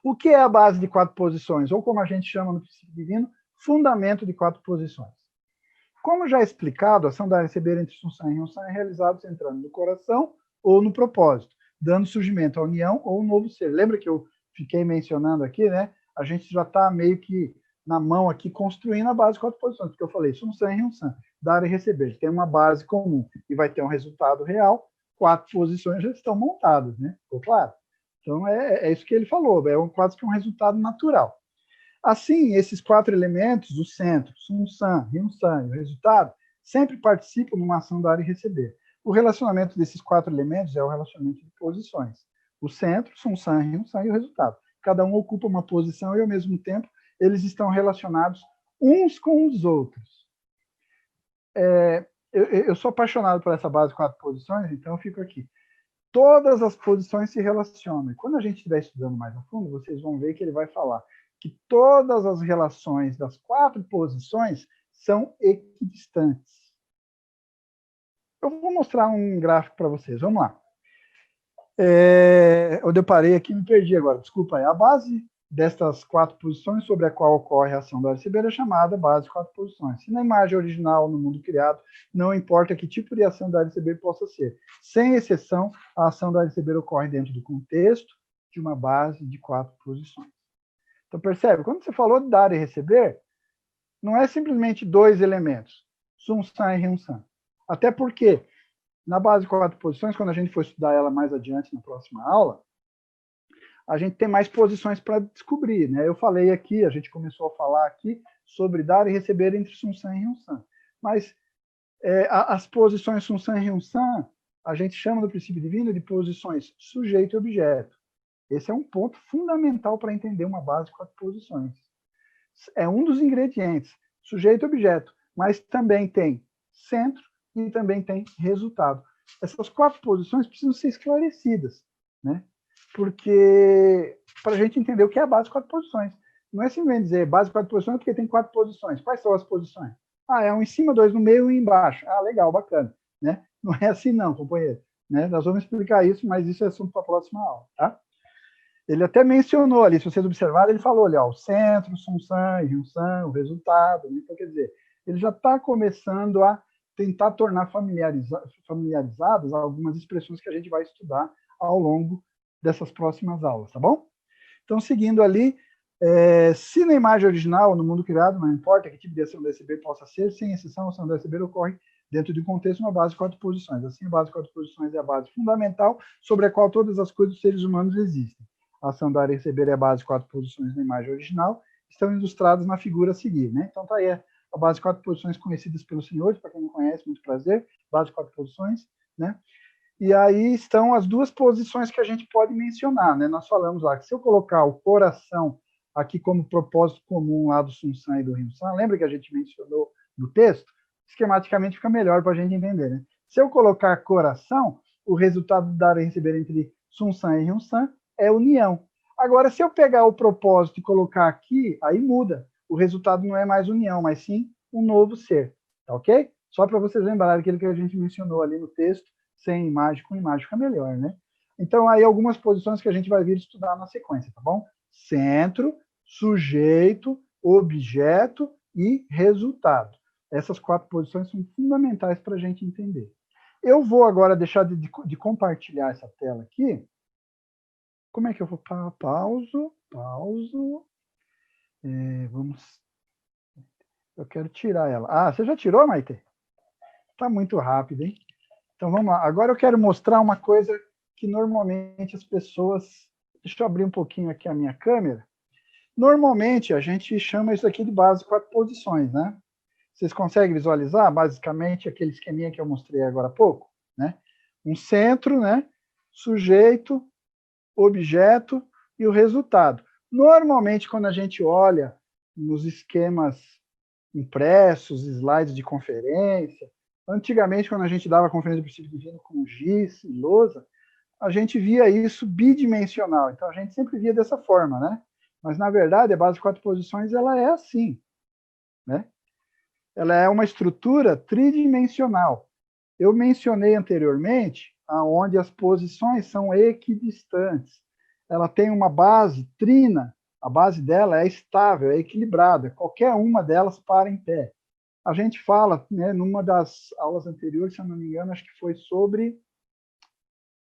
O que é a base de 4 posições? Ou como a gente chama no princípio divino, fundamento de 4 posições. Como já explicado, a ação da receber entre Sunsan e Ryunsan é realizada centrando no coração ou no propósito, dando surgimento à união ou um novo ser. Lembra que eu fiquei mencionando aqui, né? A gente já está meio que na mão aqui construindo a base de 4 posições, porque eu falei Sunsan e Ryunsan, dar e receber. Tem uma base comum e vai ter um resultado real, 4 posições já estão montadas, né? Ficou claro? Então, é isso que ele falou, quase que um resultado natural. Assim, esses 4 elementos, o centro, Sunsan, Ryunsan e o resultado, sempre participam numa ação dar e receber. O relacionamento desses 4 elementos é o relacionamento de posições. O centro, Sunsan, Ryunsan e o resultado. Cada um ocupa uma posição e, ao mesmo tempo, eles estão relacionados uns com os outros. Eu sou apaixonado por essa base de 4 posições, então eu fico aqui. Todas as posições se relacionam. E quando a gente estiver estudando mais a fundo, vocês vão ver que ele vai falar que todas as relações das 4 posições são equidistantes. Eu vou mostrar um gráfico para vocês. Vamos lá. Onde eu parei aqui, me perdi agora. Desculpa aí. A base destas 4 posições sobre a qual ocorre a ação da receber é chamada base de 4 posições. Se na imagem original, no mundo criado, não importa que tipo de ação da receber possa ser. Sem exceção, a ação da receber ocorre dentro do contexto de uma base de 4 posições. Então, percebe? Quando você falou de dar e receber, não é simplesmente 2 elementos, Sunsan e Ryunsan. Até porque, na base de 4 posições, quando a gente for estudar ela mais adiante na próxima aula, a gente tem mais posições para descobrir, né? Eu falei aqui, a gente começou a falar aqui sobre dar e receber entre Sunsan e Ryunsan. Mas as posições Sunsan e Ryunsan, a gente chama no princípio divino de posições sujeito e objeto. Esse é um ponto fundamental para entender uma base de 4 posições. é um dos ingredientes, sujeito e objeto, mas também tem centro e também tem resultado. Essas 4 posições precisam ser esclarecidas, né? Porque para a gente entender o que é a base de 4 posições. Não é simplesmente dizer base de 4 posições porque tem 4 posições. Quais são as posições? É um em cima, 2 no meio e embaixo. Legal, bacana. Né? Não é assim não, companheiro. Né? Nós vamos explicar isso, mas isso é assunto para a próxima aula. Tá? Ele até mencionou ali, se vocês observarem, ele falou ali, o centro, Sun-San e Hyun-San, o resultado. Então, quer dizer, ele já está começando a tentar tornar familiarizadas algumas expressões que a gente vai estudar ao longo dessas próximas aulas, tá bom? Então, seguindo ali, se na imagem original, no mundo criado, não importa que tipo de ação do SB possa ser, sem exceção, a ação do SB ocorre dentro de um contexto, uma base de 4 posições. Assim, a base de 4 posições é a base fundamental sobre a qual todas as coisas dos seres humanos existem. A ação dar e receber é a base de 4 posições na imagem original, estão ilustradas na figura a seguir. Né? Então, está aí a base de 4 posições conhecidas pelos senhores, para quem não conhece, muito prazer, base de 4 posições, né? E aí estão as 2 posições que a gente pode mencionar, né? Nós falamos lá que se eu colocar o coração aqui como propósito comum lá do Sun-San e do Hyun-San, lembra que a gente mencionou no texto? Esquematicamente fica melhor para a gente entender, né? Se eu colocar coração, o resultado do dar e receber entre Sun-San e Hyun-San é união. Agora, se eu pegar o propósito e colocar aqui, aí muda. O resultado não é mais união, mas sim um novo ser. Tá ok? Só para vocês lembrarem aquilo que a gente mencionou ali no texto, sem imagem, com imagem fica melhor, né? Então, aí algumas posições que a gente vai vir estudar na sequência, tá bom? Centro, sujeito, objeto e resultado. Essas 4 posições são fundamentais para a gente entender. Eu vou agora deixar de compartilhar essa tela aqui. Como é que eu vou? Pauso. Vamos. Eu quero tirar ela. Você já tirou, Maite? Tá muito rápido, hein? Então vamos lá. Agora eu quero mostrar uma coisa que normalmente as pessoas. Deixa eu abrir um pouquinho aqui a minha câmera. Normalmente a gente chama isso aqui de base de 4 posições, né? Vocês conseguem visualizar basicamente aquele esqueminha que eu mostrei agora há pouco, né? Um centro, né? Sujeito, objeto e o resultado. Normalmente, quando a gente olha nos esquemas impressos, slides de conferência, antigamente, quando a gente dava conferência do princípio divino com giz e lousa, a gente via isso bidimensional. Então, a gente sempre via dessa forma, né? Mas, na verdade, a base de 4 posições, ela é assim, né? Ela é uma estrutura tridimensional. Eu mencionei anteriormente aonde as posições são equidistantes. Ela tem uma base trina, a base dela é estável, é equilibrada. Qualquer uma delas para em pé. A gente fala, né, numa das aulas anteriores, se eu não me engano, acho que foi sobre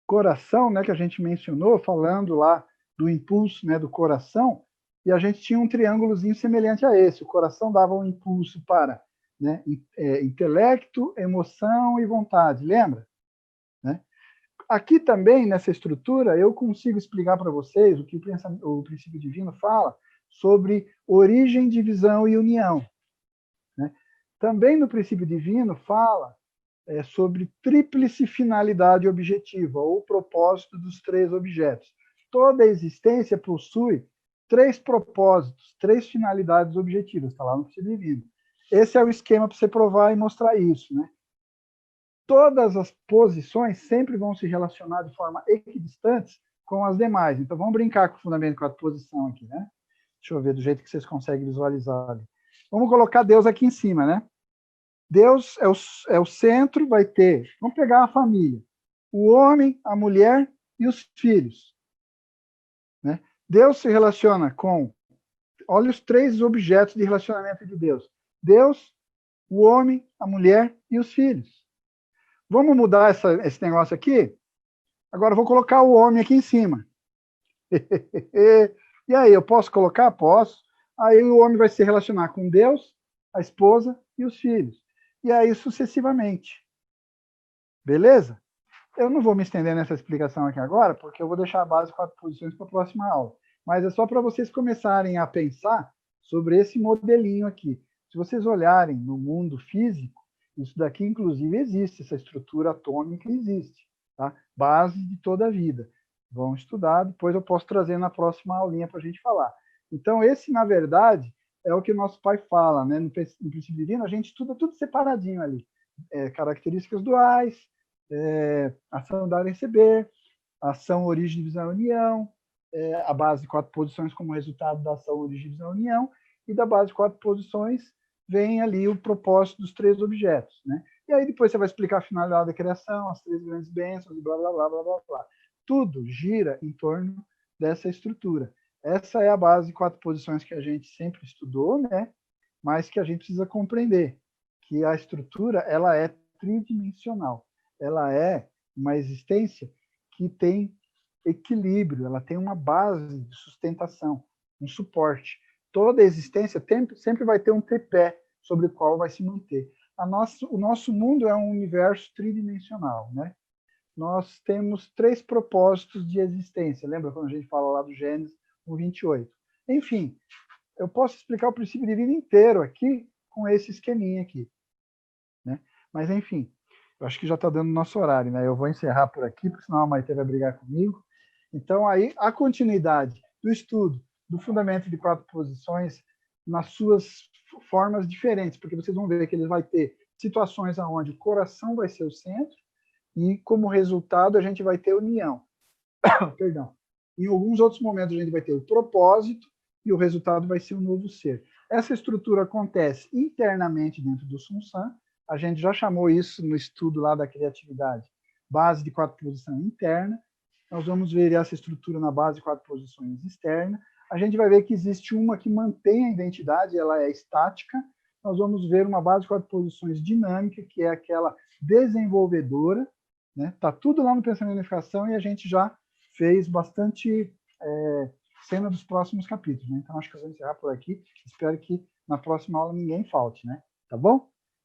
coração, né, que a gente mencionou, falando lá do impulso, né, do coração, e a gente tinha um triângulozinho semelhante a esse. O coração dava um impulso para, né, intelecto, emoção e vontade, lembra? Né? Aqui também, nessa estrutura, eu consigo explicar para vocês o que o princípio divino fala sobre origem, divisão e união. Né? Também no princípio divino fala sobre tríplice finalidade objetiva, ou propósito dos 3 objetos. Toda a existência possui 3 propósitos, 3 finalidades objetivas, está lá no princípio divino. Esse é o esquema para você provar e mostrar isso, né? Todas as posições sempre vão se relacionar de forma equidistante com as demais. Então, vamos brincar com o fundamento com a posição aqui, né? Deixa eu ver do jeito que vocês conseguem visualizar ali. Vamos colocar Deus aqui em cima, né? Deus é o centro, vai ter... Vamos pegar a família. O homem, a mulher e os filhos. Né? Deus se relaciona com... Olha os 3 objetos de relacionamento de Deus. Deus, o homem, a mulher e os filhos. Vamos mudar esse negócio aqui? Agora eu vou colocar o homem aqui em cima. E aí, eu posso colocar? Posso. Aí o homem vai se relacionar com Deus, a esposa e os filhos. E aí sucessivamente. Beleza? Eu não vou me estender nessa explicação aqui agora, porque eu vou deixar a base de 4 posições para a próxima aula. Mas é só para vocês começarem a pensar sobre esse modelinho aqui. Se vocês olharem no mundo físico, isso daqui, inclusive, existe, essa estrutura atômica existe, tá? Base de toda a vida. Vão estudar, depois eu posso trazer na próxima aulinha para a gente falar. Então, esse, na verdade, é o que o nosso pai fala, né? No princípio divino, a gente estuda tudo separadinho ali. Características duais, ação, dar e receber, ação, origem, divisão, união, a base de 4 posições como resultado da ação, origem, divisão, união, e da base de 4 posições vem ali o propósito dos 3 objetos, né? E aí depois você vai explicar a finalidade da criação, as 3 grandes bênçãos, e blá, blá, blá, blá, blá, blá. Tudo gira em torno dessa estrutura. Essa é a base de 4 posições que a gente sempre estudou, né? Mas que a gente precisa compreender que a estrutura ela é tridimensional. Ela é uma existência que tem equilíbrio, ela tem uma base de sustentação, um suporte. Toda existência sempre vai ter um tripé sobre o qual vai se manter. O nosso mundo é um universo tridimensional, né? Nós temos 3 propósitos de existência. Lembra quando a gente fala lá do Gênesis 1:28? Enfim, eu posso explicar o princípio de vida inteiro aqui com esse esqueminha aqui, né? Mas, enfim, eu acho que já está dando nosso horário, né? Eu vou encerrar por aqui, porque senão a Maite vai brigar comigo. Então, aí, a continuidade do estudo do fundamento de 4 posições nas suas formas diferentes, porque vocês vão ver que ele vai ter situações onde o coração vai ser o centro e, como resultado, a gente vai ter união. Perdão. Em alguns outros momentos, a gente vai ter o propósito e o resultado vai ser o novo ser. Essa estrutura acontece internamente dentro do Sunsan. A gente já chamou isso no estudo lá da criatividade, base de 4 posições interna. Nós vamos ver essa estrutura na base de 4 posições externa. A gente vai ver que existe uma que mantém a identidade, ela é estática. Nós vamos ver uma base de 4 posições dinâmica, que é aquela desenvolvedora, né? Tá tudo lá no Pensamento de Unificação e a gente já fez bastante cena dos próximos capítulos, né? Então, acho que eu vou encerrar por aqui. Espero que na próxima aula ninguém falte, né? Tá bom?